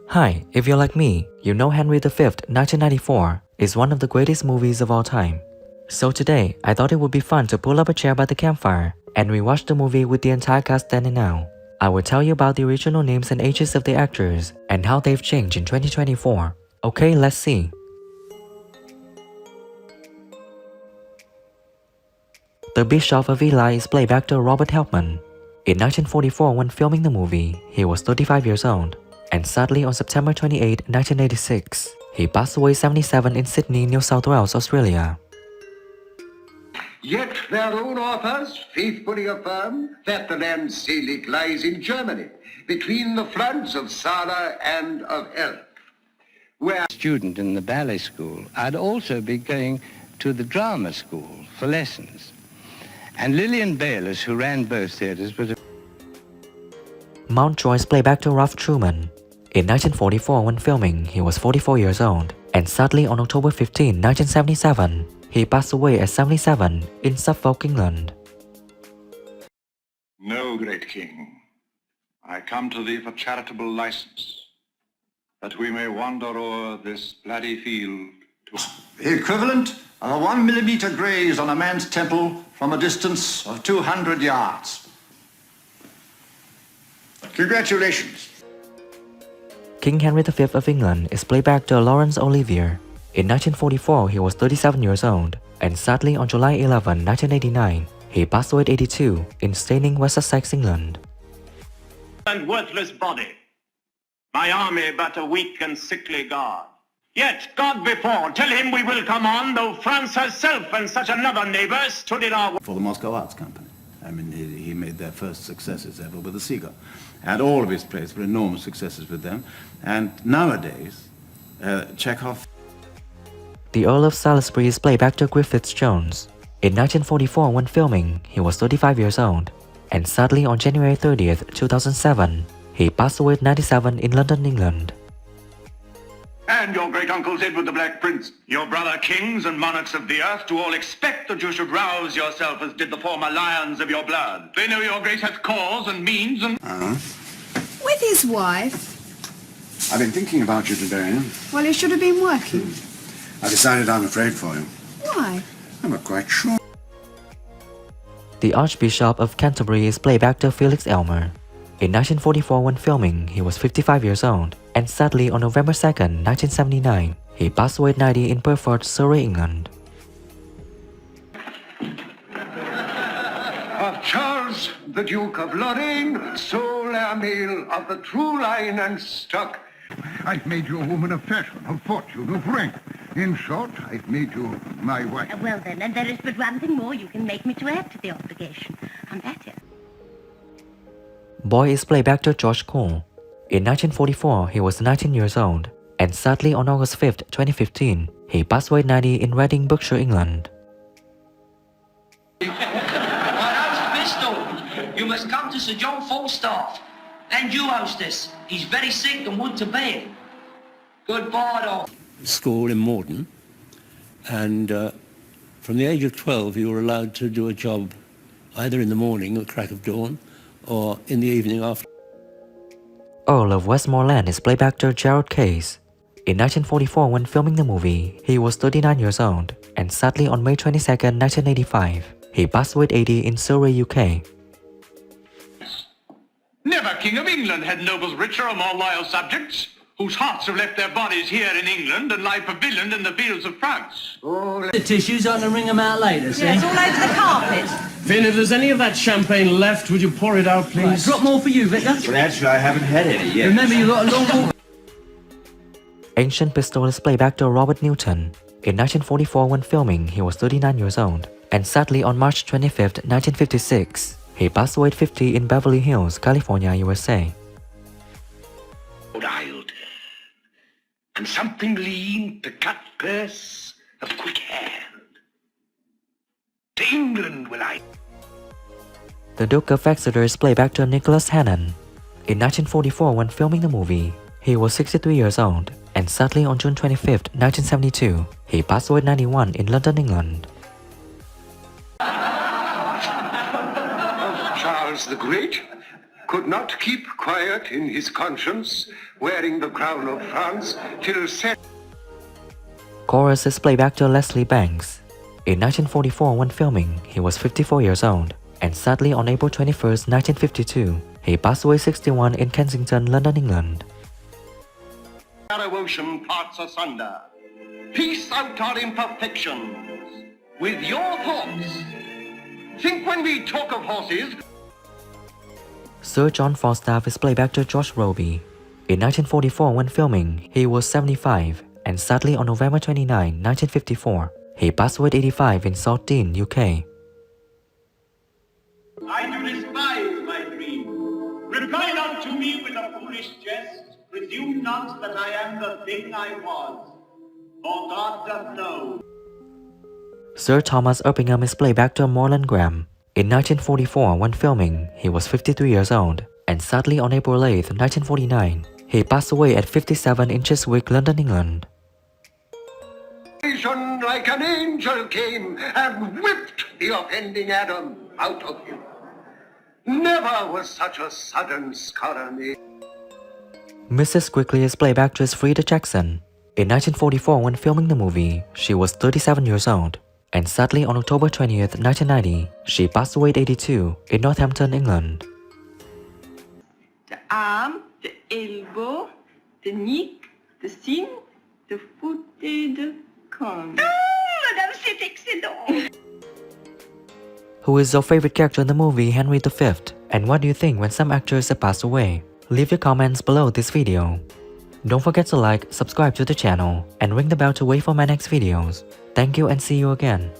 Hi, if you're like me, you know Henry V, 1994, is one of the greatest movies of all time. So today, I thought it would be fun to pull up a chair by the campfire and rewatch the movie with the entire cast then and now. I will tell you about the original names and ages of the actors and how they've changed in 2024. Okay, let's see. The Bishop of Ely is played by actor Robert Helpman. In 1944, when filming the movie, he was 35 years old. And sadly, on September 28, 1986, he passed away 77 in Sydney, New South Wales, Australia. Yet their own authors faithfully affirm that the land Selig lies in Germany, between the floods of Saar and of Elbe, where student in the ballet school, I'd also be going to the drama school for lessons. And Lillian Bayliss, who ran both theatres, was Mountjoy is played by actor Ralph Truman. In 1944, when filming, he was 44 years old, and sadly on October 15, 1977, he passed away at 77 in Suffolk, England. No, great king, I come to thee for charitable license, that we may wander o'er this bloody field to... The equivalent of a 1 millimeter graze on a man's temple from a distance of 200 yards. Congratulations. King Henry V of England is played by actor Laurence Olivier. In 1944, he was 37 years old, and sadly on July 11, 1989, he passed away at 82 in Staining, West Sussex, England. And worthless body, my army but a weak and sickly guard. Yet, God before, tell him we will come on, though France herself and such another neighbour stood in our... For the Moscow Arts Company. I mean, he made their first successes ever with the Seagull. And all of his plays were enormous successes with them. And nowadays, Chekhov... The Earl of Salisbury is played by actor Griffith Jones. In 1944, when filming, he was 35 years old. And sadly, on January 30th, 2007, he passed away at 97 in London, England. And your great-uncles Edward the Black Prince, your brother kings and monarchs of the earth, do all expect that you should rouse yourself as did the former lions of your blood. They know your grace hath cause and means and... With his wife? I've been thinking about you today. Well, you should have been working. I decided I'm afraid for you. Why? I'm not quite sure. The Archbishop of Canterbury is played by actor Felix Elmer. In 1944, when filming, he was 55 years old, and sadly on November 2nd, 1979, he passed away at 90 in Burford, Surrey, England. of Charles, the Duke of Lorraine, sole heir male of the true line and stock. I've made you a woman of fashion, of fortune, of rank. In short, I've made you my wife. Well then, and there is but one thing more you can make me to add to the obligation, and that is... Boy is played by actor George Cole. In 1944, he was 19 years old, and sadly on August 5th, 2015, he passed away at 90 in Reading, Berkshire, England. You must come to Sir John Falstaff. And you, hostess. He's very sick and would to bed. Goodbye, dog. School in Morden, and from the age of 12 you were allowed to do a job either in the morning at crack of dawn or in the evening after. Earl of Westmoreland is played by actor Gerald Case. In 1944, when filming the movie, he was 39 years old, and sadly on May 22nd, 1985, he passed away at 80 in Surrey, UK. Never King of England had nobles richer or more loyal subjects, whose hearts have left their bodies here in England and lie pavilioned in the fields of France. The tissues, I can wring them out later, see? Yeah, it's all over the carpet. Finn, if there's any of that champagne left, would you pour it out, please? Right, drop more for you, Vicar. Well, actually, I haven't had any yet. Remember, you've got a long walk. Ancient Pistol is played by actor Robert Newton. In 1944, when filming, he was 39 years old, and sadly on March 25th, 1956, he passed away at 50 in Beverly Hills, California, USA. Dialed, and something lean to cut purse of quick hand. To England will I. The Duke of Exeter is played by actor Nicholas Hannon. In 1944, when filming the movie, he was 63 years old, and sadly on June 25th, 1972, he passed away at 91 in London, England. Charles the Great, could not keep quiet in his conscience, wearing the crown of France till set. Chorus is played by actor Leslie Banks. In 1944, when filming, he was 54 years old, and sadly on April 21st, 1952, he passed away 61 in Kensington, London, England. Narrow ocean parts asunder. Piece out our imperfections with your thoughts. Think when we talk of horses. Sir John Falstaff is played by actor George Robey. In 1944, when filming, he was 75, and sadly on November 29, 1954, he passed away at 85 in Saltine, UK. I do despise my dream. Reply not to me with a foolish jest. Presume not that I am the thing I was, for God doth know. Sir Thomas Erpingham is played by actor Morland Graham. In 1944, when filming, he was 53 years old, and sadly on April 8, 1949, he passed away at 57 in Chiswick, London, England. Like an angel came and whipped the offending Adam out of him. Never was such a sudden scourge made. Mrs. Quickly is played by actress Frida Jackson. In 1944, when filming the movie, she was 37 years old, and sadly on October 20th, 1990, she passed away at 82 in Northampton, England. The arm, the elbow, the neck, the chin, the foot et the corne. Madame, c'est excellent! Who is your favorite character in the movie Henry V? And what do you think when some actors have passed away? Leave your comments below this video. Don't forget to like, subscribe to the channel, and ring the bell to wait for my next videos. Thank you and see you again.